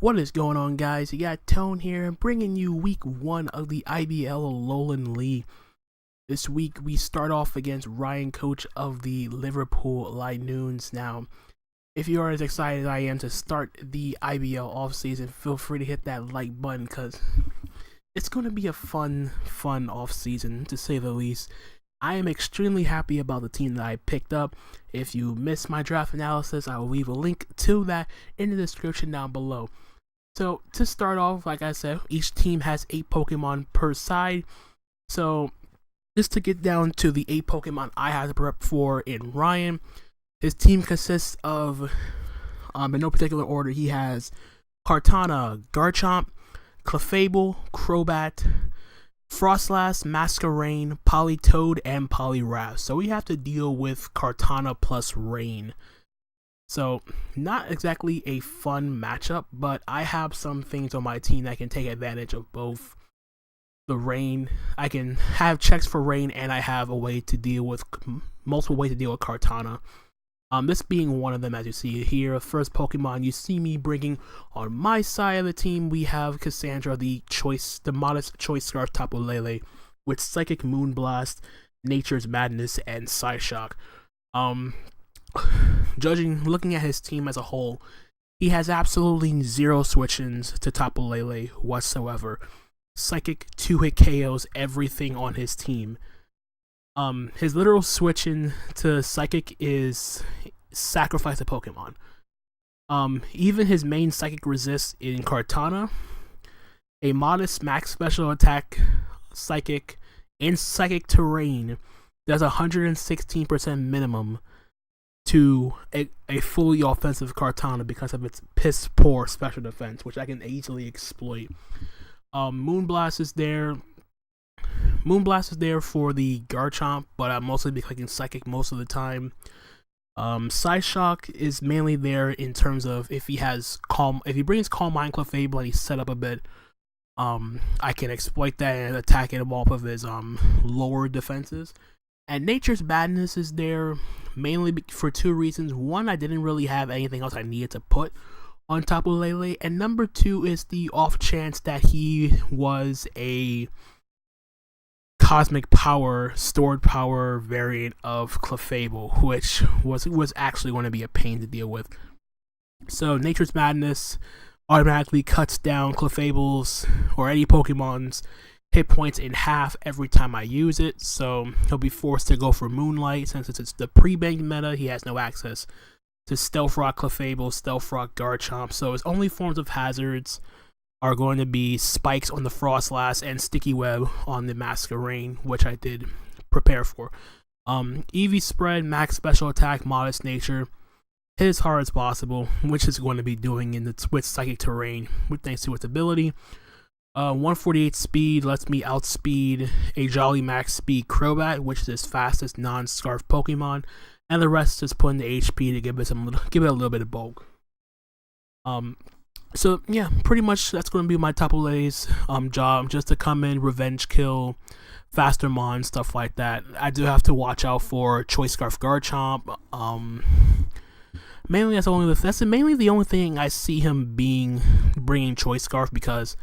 What is going on, guys? You got Tone here, bringing you week 1 of the IBL Alolan League. This week we start off against Ryan, coach of the Liverpool Linnones. Now, if you are as excited as I am to start the IBL offseason, feel free to hit that like button because it's going to be a fun offseason, to say the least. I am extremely happy about the team that I picked up. If you missed my draft analysis, I will leave a link to that in the description down below. So to start off, like I said, each team has 8 Pokemon per side. So just to get down to the 8 Pokemon I have to prep for in Ryan, his team consists of, in no particular order, he has Kartana, Garchomp, Clefable, Crobat, Frostlass, Masquerain, Politoed, and Poliwrath. So we have to deal with Kartana plus Rain. So not exactly a fun matchup, but I have some things on my team that can take advantage of both the Rain. I can have checks for Rain, and I have a way to deal with multiple ways to deal with Kartana. This being one of them, as you see here. First Pokemon you see me bringing on my side of the team, we have Cassandra, the modest choice scarf Tapu Lele, with Psychic Moonblast, Nature's Madness, and Psyshock. Looking at his team as a whole, he has absolutely zero switch-ins to Tapu Lele whatsoever. Psychic 2-hit KOs everything on his team. His literal switch-in to Psychic is sacrifice a Pokemon. Even his main Psychic resist in Kartana, a modest max special attack Psychic in Psychic Terrain does 116% minimum to a fully offensive Kartana because of its piss poor special defense, which I can easily exploit. Moonblast is there. Moonblast is there for the Garchomp, but I'm mostly be clicking Psychic most of the time. Psyshock is mainly there in terms of if he brings Calm Mind Clefable and he's set up a bit, I can exploit that and attack him off of his lower defenses. And Nature's Madness is there mainly for 2 reasons. One, I didn't really have anything else I needed to put on Tapu Lele, and number 2 is the off chance that he was a Cosmic Power, Stored Power variant of Clefable, which was actually going to be a pain to deal with. So Nature's Madness automatically cuts down Clefable's or any Pokemon's hit points in half every time I use it, so he'll be forced to go for Moonlight. Since it's the pre-banked meta, he has no access to Stealth Rock Clefable, Stealth Rock Garchomp, so his only forms of hazards are going to be Spikes on the Frostlass and Sticky Web on the Masquerain, which I did prepare for. EV Spread, Max Special Attack, Modest Nature, hit as hard as possible, which is going to be doing with Psychic Terrain, thanks to its ability. 148 speed lets me outspeed a Jolly Max Speed Crobat, which is his fastest non-Scarf Pokemon, and the rest is put into HP to give it a little bit of bulk. So yeah, pretty much that's going to be my Tapu Lele's job, just to come in, revenge kill, faster mon, stuff like that. I do have to watch out for Choice Scarf Garchomp. Mainly that's mainly the only thing I see him bringing Choice Scarf, because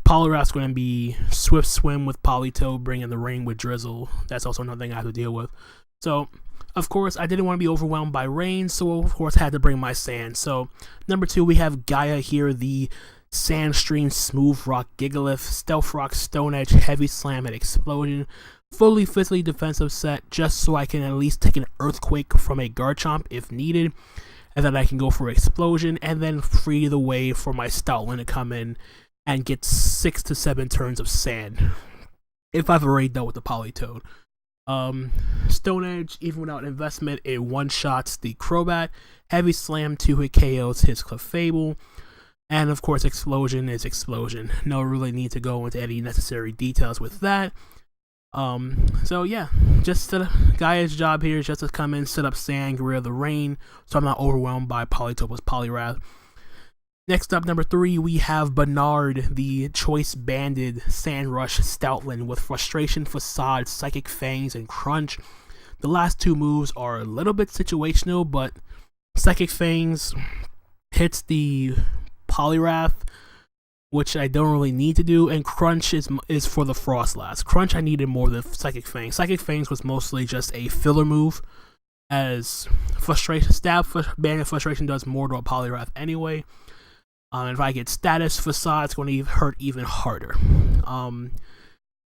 Poliwrath's going to be Swift Swim with Politoed, bringing the Rain with Drizzle. That's also another thing I have to deal with. So, of course, I didn't want to be overwhelmed by Rain, so of course I had to bring my Sand. So, number 2, we have Gaia here, the Sandstream Smooth Rock Gigalith, Stealth Rock Stone Edge, Heavy Slam, and Explosion. Fully physically defensive set, just so I can at least take an Earthquake from a Garchomp if needed. And then I can go for Explosion, and then free the way for my Stoutland to come in and get 6 to 7 turns of Sand, if I've already dealt with the Politoed. Stone Edge, even without investment, it one-shots the Crobat. Heavy Slam 2-hit KOs his Clefable. And of course, Explosion is Explosion. No really need to go into any necessary details with that. So yeah, just Gaia's job here is just to come in, set up Sand, get rid of the Rain, so I'm not overwhelmed by Politoed with Poliwrath. Next up, number 3, we have Bernard, the Choice Banded Sandrush Stoutland with Frustration, Facade, Psychic Fangs, and Crunch. The last 2 moves are a little bit situational, but Psychic Fangs hits the Poliwrath, which I don't really need to do, and Crunch is for the Frostlass. Crunch I needed more than Psychic Fangs. Psychic Fangs was mostly just a filler move, as Frustration Ban and Frustration does more to a Poliwrath anyway. And if I get Status Facade, it's going to hurt even harder.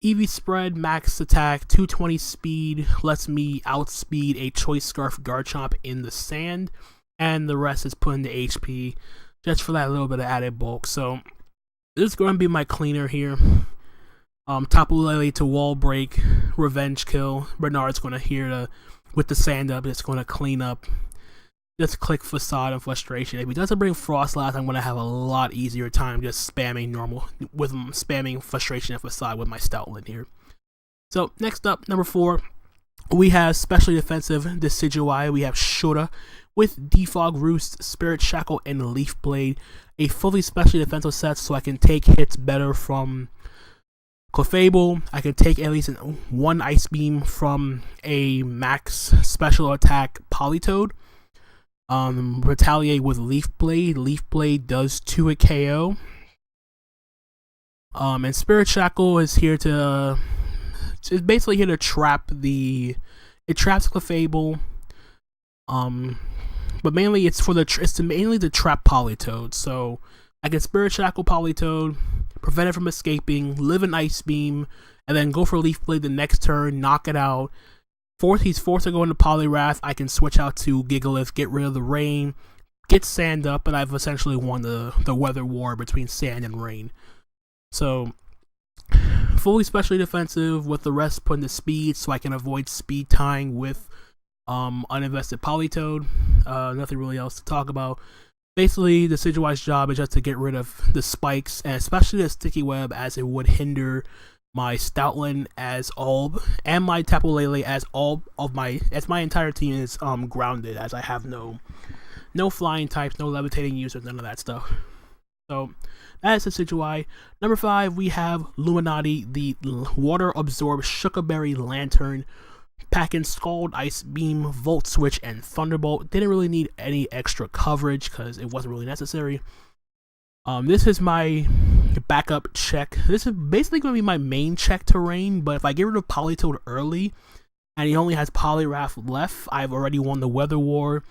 EV Spread, max attack, 220 speed, lets me outspeed a Choice Scarf Garchomp in the sand, and the rest is put into HP, just for that little bit of added bulk. So this is going to be my cleaner here. Tapu Lele to Wall Break, Revenge Kill. Bernard's going to with the sand up, it's going to clean up. Just click Facade and Frustration. If he doesn't bring Frostlass, I'm going to have a lot easier time just spamming Frustration and Facade with my Stoutland here. So next up, number 4, we have Specially Defensive Decidueye. We have Shota with Defog Roost, Spirit Shackle, and Leaf Blade. A fully specially defensive set, so I can take hits better from Clefable. I can take at least one Ice Beam from a max special attack Politoed. Retaliate with Leaf Blade. Leaf Blade does 2-hit KO. And Spirit Shackle is here to it's basically here to trap it traps Clefable. But mainly it's mainly to trap Politoed. So I can Spirit Shackle Politoed, prevent it from escaping, live an Ice Beam, and then go for Leaf Blade the next turn, knock it out. He's forced to go into Poliwrath. I can switch out to Gigalith, get rid of the rain, get sand up, and I've essentially won the weather war between sand and rain. So, fully specially defensive with the rest put into speed, so I can avoid speed tying with uninvested Politoed. Nothing really else to talk about. Basically, the Decidueye's job is just to get rid of the spikes, and especially the Sticky Web, as it would hinder my Stoutland as all, and my Tapu Lele as my entire team is grounded, as I have no flying types, no levitating users, none of that stuff. So that is the Decidueye. Number 5, we have Luminati, the Water Absorb Shuckleberry Lantern, packing Scald, Ice Beam, Volt Switch, and Thunderbolt. Didn't really need any extra coverage because it wasn't really necessary. This is my backup check. This is basically going to be my main check to Rain, but if I get rid of Politoed early, and he only has Poliwrath left, I've already won the Weather War.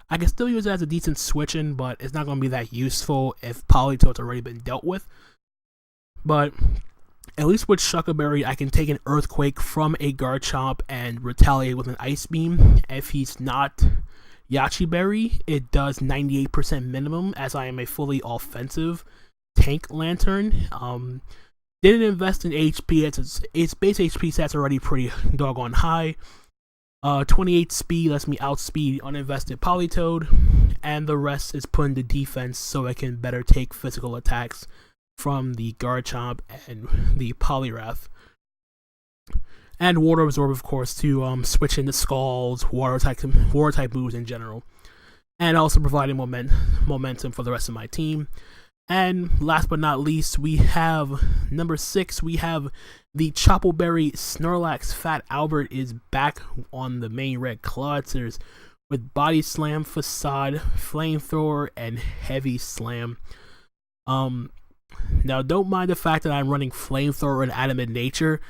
I can still use it as a decent switch-in, but it's not going to be that useful if Politoed's already been dealt with. But at least with Shuckleberry, I can take an Earthquake from a Garchomp and retaliate with an Ice Beam. If he's not Yachi Berry, it does 98% minimum, as I am a fully offensive tank Lantern. Didn't invest in HP, its base HP stats already pretty doggone high. 28 speed lets me outspeed uninvested Politoed, and the rest is put into defense so I can better take physical attacks from the Garchomp and the Poliwrath. And Water Absorb, of course, to switch into Scalds, water type moves in general, and also providing momentum for the rest of my team. And last but not least, we have number 6. We have the Choppleberry Snorlax. Fat Albert is back on the Maine Red Clawitzers with Body Slam, Facade, Flamethrower, and Heavy Slam. Now, don't mind the fact that I'm running Flamethrower and Adamant Nature.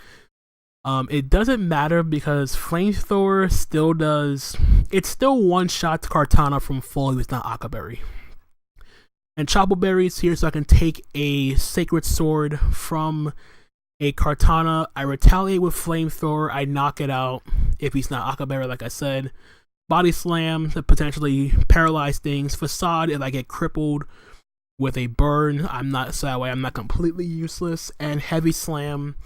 It doesn't matter because Flamethrower it's still one-shot Kartana from full if it's not Akaberry. And Choppleberry is here so I can take a Sacred Sword from a Kartana. I retaliate with Flamethrower. I knock it out if he's not Akaberry, like I said. Body Slam to potentially paralyze things. Facade if I get crippled with a burn. So that way I'm not completely useless. And Heavy Slam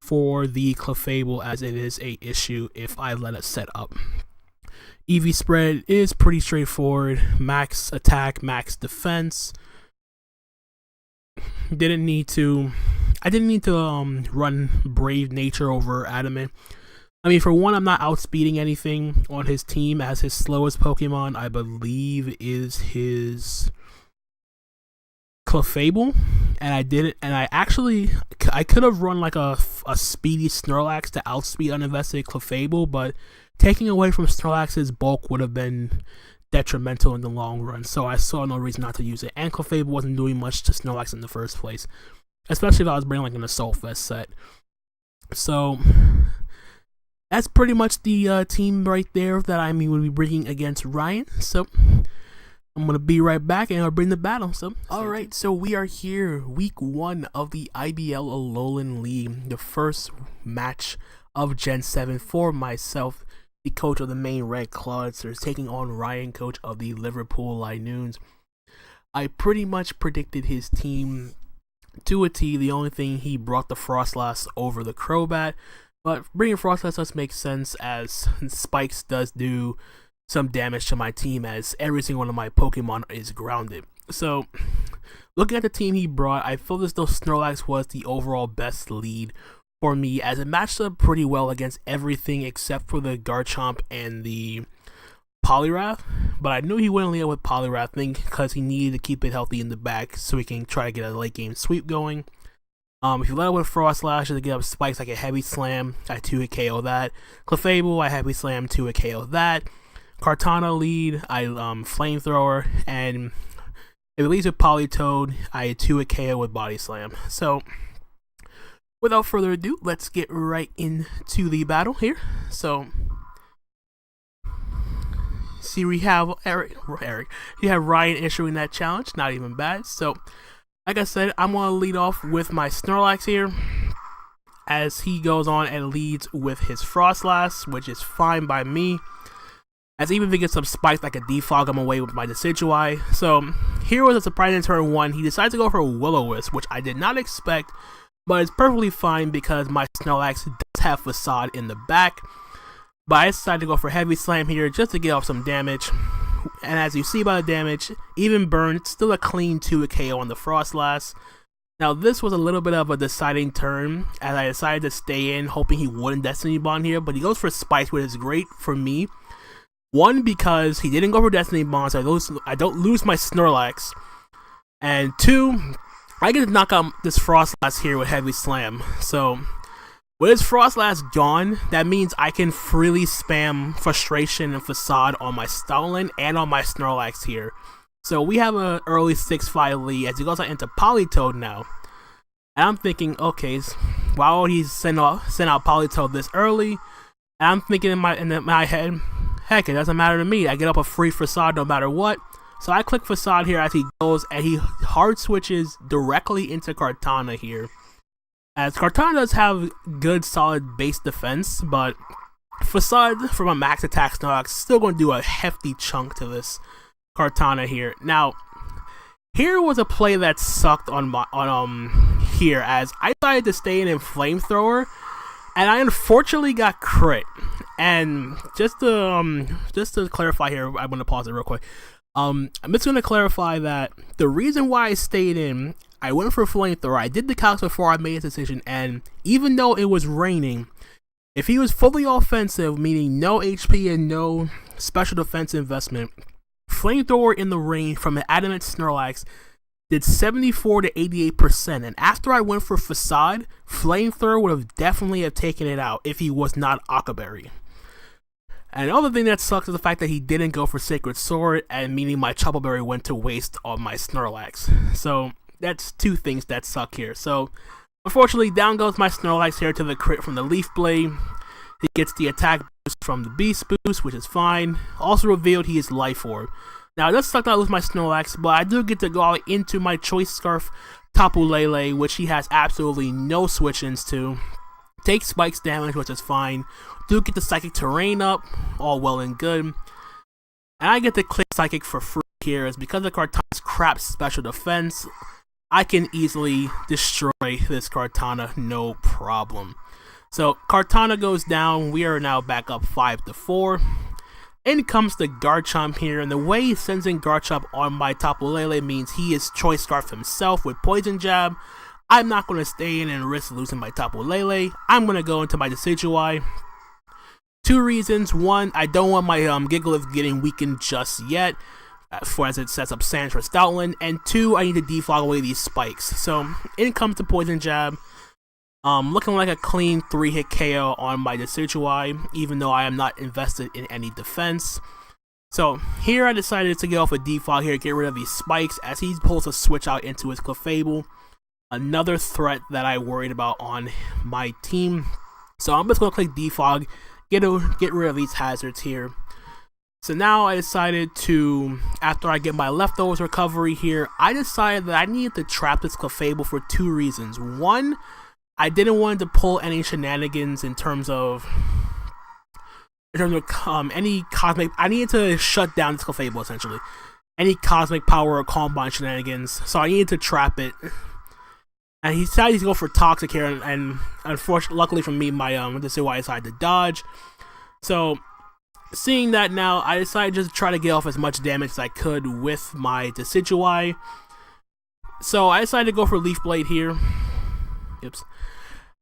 for the Clefable, as it is a issue if I let it set up. EV Spread is pretty straightforward. Max attack, max defense. I didn't need to run Brave Nature over Adamant. I mean, for one, I'm not outspeeding anything on his team, as his slowest Pokemon, I believe, is his Clefable, and I could have run like a speedy Snorlax to outspeed uninvested Clefable, but taking away from Snorlax's bulk would have been detrimental in the long run, so I saw no reason not to use it. And Clefable wasn't doing much to Snorlax in the first place, especially if I was bringing like an Assault Vest set. So that's pretty much the team right there that I would be bringing against Ryan. So I'm gonna be right back and I'll bring the battle. So alright, so we are here, week 1 of the IBL Alolan League, the first match of Gen 7 for myself, the coach of the Maine Red Clawitzers, taking on Ryan, coach of the Liverpool Linnones. I pretty much predicted his team to a T. The only thing, he brought the Frostlass over the Crobat, but bringing Frostlass does make sense, as Spikes does do some damage to my team, as every single one of my Pokemon is grounded. So looking at the team he brought, I feel as though Snorlax was the overall best lead for me, as it matched up pretty well against everything except for the Garchomp and the Poliwrath. But I knew he wouldn't lead with Poliwrath thing because he needed to keep it healthy in the back so he can try to get a late game sweep going. If you let it with Frostlash to get up Spikes, I get Heavy Slam, I 2-hit KO that. Clefable, I Heavy Slam, 2-hit KO that. Kartana lead, I Flamethrower, and if it leads with Politoed, I 2-hit KO with Body Slam. So without further ado, let's get right into the battle here. So see, we have Eric. You have Ryan issuing that challenge, not even bad. So like I said, I'm going to lead off with my Snorlax here, as he goes on and leads with his Frostlass, which is fine by me. As even if he gets some spikes like a Defog, I'm away with my Decidueye. So here was a surprise in turn 1. He decides to go for a Will-O-Wisp, which I did not expect, but it's perfectly fine because my Snorlax does have Facade in the back. But I decided to go for Heavy Slam here just to get off some damage. And as you see by the damage, even burned, still a clean 2-hit KO on the Frostlass. Now this was a little bit of a deciding turn, as I decided to stay in, hoping he wouldn't Destiny Bond here, but he goes for Spikes, which is great for me. 1, because he didn't go for Destiny Bond, so I don't lose my Snorlax. And 2, I get to knock out this Frostlass here with Heavy Slam. So with his Frostlass gone, that means I can freely spam Frustration and Facade on my Stoutland and on my Snorlax here. So we have an early 6-5 lead as he goes out into Politoed now. And I'm thinking, okay, why would he send out Politoed this early? And I'm thinking in my head, heck, it doesn't matter to me. I get up a free Facade no matter what. So I click Facade here as he goes, and he hard switches directly into Kartana here. As Kartana does have good solid base defense, but Facade from a max attack Snorlax is still going to do a hefty chunk to this Kartana here. Now, here was a play that sucked on here, as I decided to stay in Flamethrower, and I unfortunately got crit. And just to clarify here, I'm going to pause it real quick. I'm just going to clarify that the reason why I stayed in, I went for Flamethrower. I did the calcs before I made a decision, and even though it was raining, if he was fully offensive, meaning no HP and no special defense investment, Flamethrower in the rain from an Adamant Snorlax did 74 to 88%, and after I went for Facade, Flamethrower would have definitely have taken it out if he was not Okaberry. And another thing that sucks is the fact that he didn't go for Sacred Sword, and meaning my Chople Berry went to waste on my Snorlax. So that's 2 things that suck here. So unfortunately, down goes my Snorlax here to the crit from the Leaf Blade. He gets the attack boost from the Beast Boost, which is fine. Also revealed he is Life Orb. Now it does suck that I lose my Snorlax, but I do get to go out into my Choice Scarf Tapu Lele, which he has absolutely no switch-ins to. Take Spikes damage, which is fine. Do get the Psychic Terrain up, all well and good. And I get to click Psychic for free here, as because of Kartana's crap special defense, I can easily destroy this Kartana, no problem. So Kartana goes down. We are now back up 5-4. In comes the Garchomp here, and the way he sends in Garchomp on my Tapu Lele means he is Choice Scarf himself with Poison Jab. I'm not going to stay in and risk losing my Tapu Lele. I'm going to go into my Decidueye. 2 reasons. 1, I don't want my Gigalith getting weakened just yet, as it sets up Sand for Stoutland. And 2, I need to defog away these spikes. So in comes the Poison Jab. Looking like a clean 3-hit KO on my Decidueye, even though I am not invested in any defense. So here I decided to get off a defog here, get rid of these spikes as he pulls a switch out into his Clefable. Another threat that I worried about on my team. So I'm just going to click defog, get rid of these hazards here. So now I decided to, after I get my leftovers recovery here, I decided that I needed to trap this Clefable for 2 reasons. One, I didn't want to pull any shenanigans in terms of any cosmic. I needed to shut down this Clefable essentially. Any cosmic power or combine shenanigans. So I needed to trap it. And he decided to go for toxic here, and unfortunately, luckily for me, this is why I decided to dodge. So seeing that now, I decided just to try to get off as much damage as I could with my Decidueye. So I decided to go for Leaf Blade here. Oops.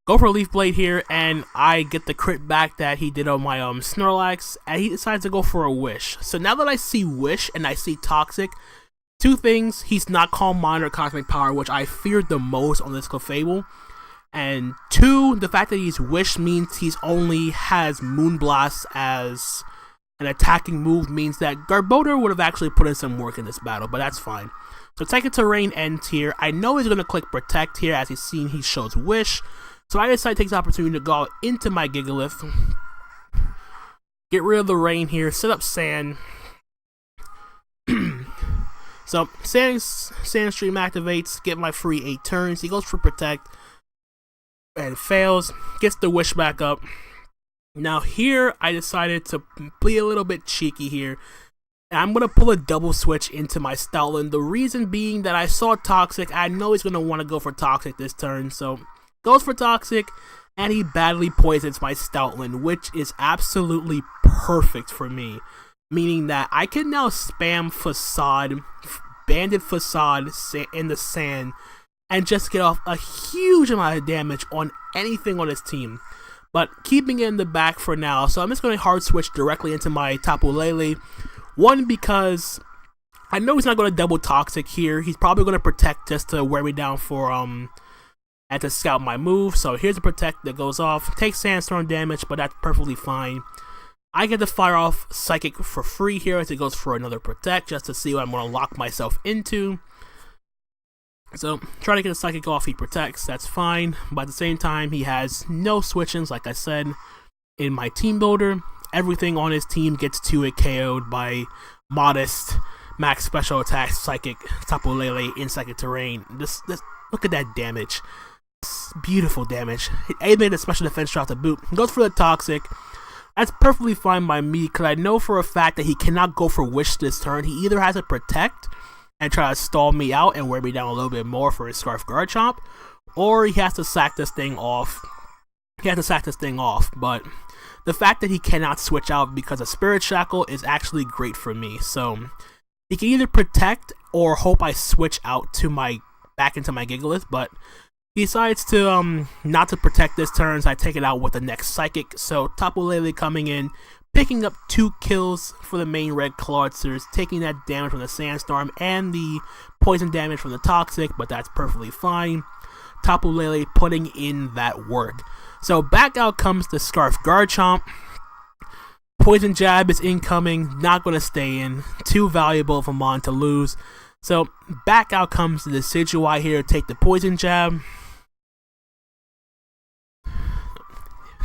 Go for Leaf Blade here, and I get the crit back that he did on my Snorlax, and he decides to go for a Wish. So now that I see Wish and I see Toxic, 2 things: he's not Calm Mind or Cosmic Power, which I feared the most on this Clefable. And 2, the fact that he's Wish means he's only has Moonblast as an attacking move, means that Garbodor would have actually put in some work in this battle, but that's fine. So Tapu Terrain ends here. I know he's going to click Protect here, as he's seen he shows Wish. So I decided to take this opportunity to go out into my Gigalith, get rid of the rain here, set up Sand. So Sand Stream activates, get my free 8 turns. He goes for Protect and fails, gets the Wish back up. Now here I decided to be a little bit cheeky here. I'm going to pull a double switch into my Stoutland. The reason being that I saw Toxic. I know he's going to want to go for Toxic this turn, so goes for Toxic, and he badly poisons my Stoutland, which is absolutely perfect for me. Meaning that I can now spam Facade, Banded Facade in the sand, and just get off a huge amount of damage on anything on his team. But keeping it in the back for now, so I'm just going to hard switch directly into my Tapu Lele. 1, because I know he's not going to double Toxic here. He's probably going to Protect just to wear me down for and to scout my move. So here's a Protect that goes off, takes Sandstorm damage, but that's perfectly fine. I get to fire off Psychic for free here as it goes for another Protect, just to see what I'm going to lock myself into. So trying to get a Psychic off, he protects, that's fine, but at the same time he has no switch-ins. Like I said in my team builder, everything on his team gets 2-hit KO'd by modest max special attack Psychic Tapu Lele in Psychic Terrain. This look at that damage. It's beautiful damage. He made a special defense shot to boot. He goes for the Toxic. That's perfectly fine by me, because I know for a fact that he cannot go for Wish this turn. He either has to Protect and try to stall me out and wear me down a little bit more for his Scarf Garchomp, or he has to sack this thing off. But the fact that he cannot switch out because of Spirit Shackle is actually great for me. So he can either Protect or hope I switch out to back into my Gigalith, but he decides to not to Protect this turn, so I take it out with the next Psychic. So Tapu Lele coming in, picking up 2 kills for the Maine Red Clawitzers, taking that damage from the Sandstorm and the poison damage from the Toxic, but that's perfectly fine. Tapu Lele putting in that work. So back out comes the Scarf Garchomp. Poison Jab is incoming, not going to stay in. Too valuable of a mon to lose. So back out comes the Decidueye here to take the Poison Jab.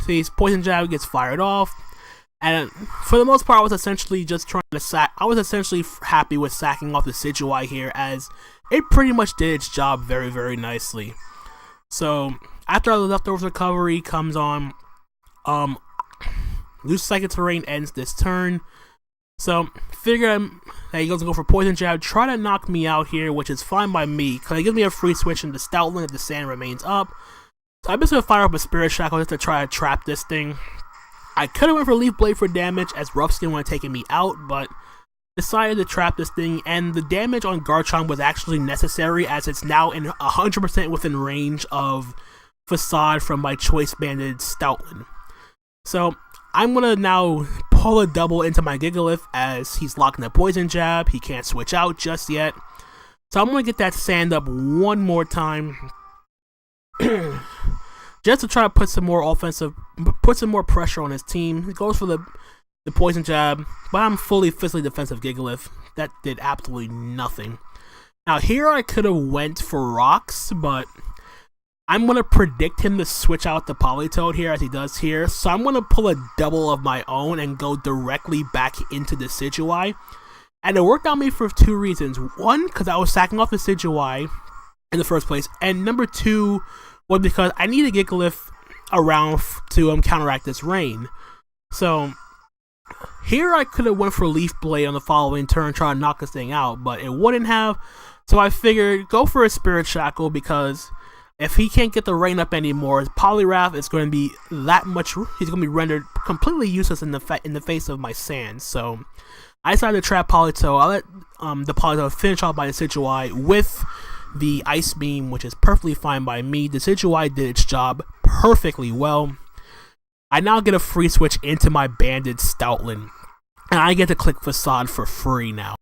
See, his Poison Jab gets fired off. And for the most part, I was essentially just trying to sack. I was essentially happy with sacking off the Decidueye here, as it pretty much did its job very, very nicely. So after the leftovers recovery comes on, Loose Psychic Terrain ends this turn. So figure that he goes to go for Poison Jab, try to knock me out here, which is fine by me, because he gives me a free switch into Stoutland if the sand remains up. So I'm just going to fire up a Spirit Shackle just to try to trap this thing. I could have went for Leaf Blade for damage, as Rough Skin would have taken me out, but decided to trap this thing, and the damage on Garchomp was actually necessary, as it's now in 100% within range of Facade from my Choice Banded Stoutland. So I'm going to now pull a double into my Gigalith, as he's locking the Poison Jab. He can't switch out just yet. So I'm going to get that Sand up one more time. Just to try to put some more pressure on his team. He goes for the the poison jab, but I'm fully physically defensive Gigalith. That did absolutely nothing. Now here I could have went for rocks, but I'm going to predict him to switch out the Politoed here as he does here. So I'm going to pull a double of my own and go directly back into the Decidueye. And it worked on me for 2 reasons. One, because I was sacking off the Decidueye in the first place. And number 2 was because I need a Gigalith around to counteract this rain. So here I could have went for Leaf Blade on the following turn, trying to knock this thing out, but it wouldn't have. So I figured go for a Spirit Shackle, because if he can't get the rain up anymore, his Poliwrath is going to be that much. He's going to be rendered completely useless in the face of my sand. So I decided to trap Politoed. I'll let the Politoed finish off by the Decidueye with the Ice Beam, which is perfectly fine by me. The Decidueye did its job perfectly well. I now get a free switch into my Banded Stoutland, and I get to click Facade for free now.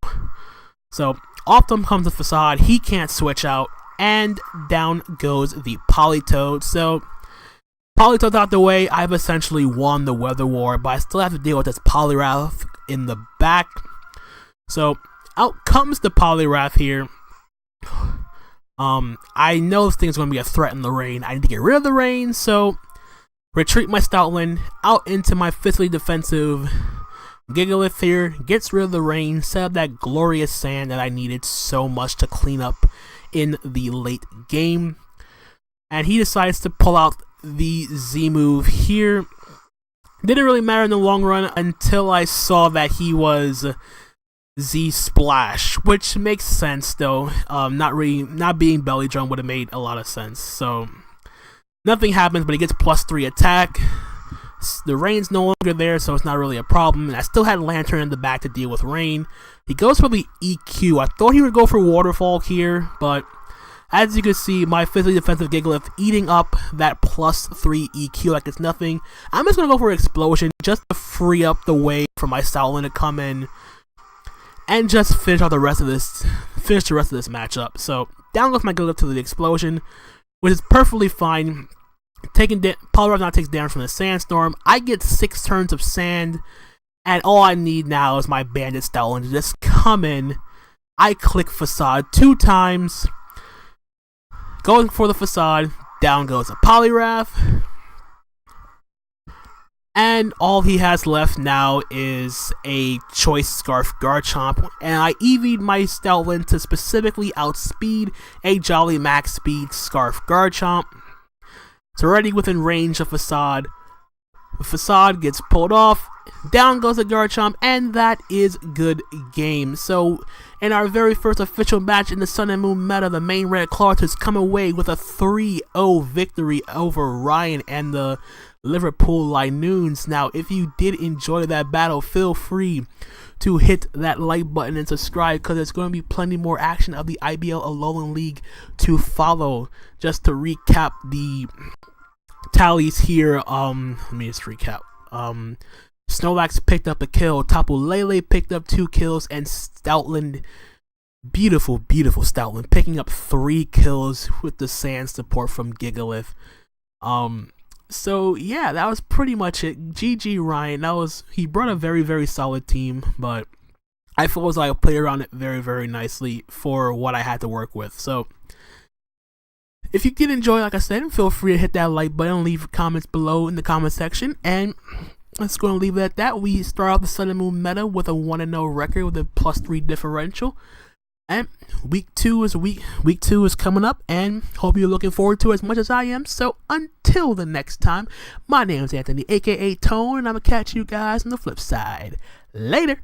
So off them comes the Facade. He can't switch out, and down goes the Politoed. So Politoed out the way. I've essentially won the Weather War, but I still have to deal with this Poliwrath in the back. So out comes the Poliwrath here. I know this thing's going to be a threat in the rain. I need to get rid of the rain, so retreat my Stoutland out into my physically defensive Gigalith here. Gets rid of the rain, set up that glorious sand that I needed so much to clean up in the late game. And he decides to pull out the Z move here. Didn't really matter in the long run until I saw that he was Z Splash, which makes sense though. Not being Belly Drum would have made a lot of sense. So nothing happens, but he gets +3 attack. The rain's no longer there, so it's not really a problem. And I still had Lantern in the back to deal with rain. He goes for the EQ. I thought he would go for Waterfall here, but as you can see, my physically defensive Gigalith eating up that +3 EQ like it's nothing. I'm just going to go for Explosion just to free up the way for my Stoutland to come in and just finish the rest of this matchup. So down goes my Gigalith to the Explosion, which is perfectly fine. Poliwrath now takes damage from the Sandstorm. I get 6 turns of sand, and all I need now is my Banded Stoutland to just come in. I click Facade 2 times. Going for the Facade, down goes a Poliwrath. And all he has left now is a Choice Scarf Garchomp, and I EV'd my Stoutland to specifically outspeed a Jolly Max Speed Scarf Garchomp. It's already within range of Facade. The Facade gets pulled off, down goes the Garchomp, and that is good game. So in our very first official match in the Sun and Moon meta, the Maine Red Clawitzers come away with a 3-0 victory over Ryan and the Liverpool Linnones. Now, if you did enjoy that battle, feel free to hit that like button and subscribe, because there's going to be plenty more action of the IBL Alolan League to follow. Just to recap the tallies here, let me just recap. Snorlax picked up a kill, Tapu Lele picked up 2 kills, and Stoutland, beautiful Stoutland, picking up 3 kills with the sand support from Gigalith. So yeah, that was pretty much it. GG Ryan. He brought a very solid team, but I feel as I played around it very nicely for what I had to work with. So if you did enjoy, like I said, feel free to hit that like button, leave comments below in the comment section, and let's go and leave it at that. We start out the Sun and Moon meta with a 1-0 record with a +3 differential. And week 2 is coming up, and hope you're looking forward to it as much as I am. So until the next time, my name is Anthony, aka Tone, and I'm gonna catch you guys on the flip side. Later.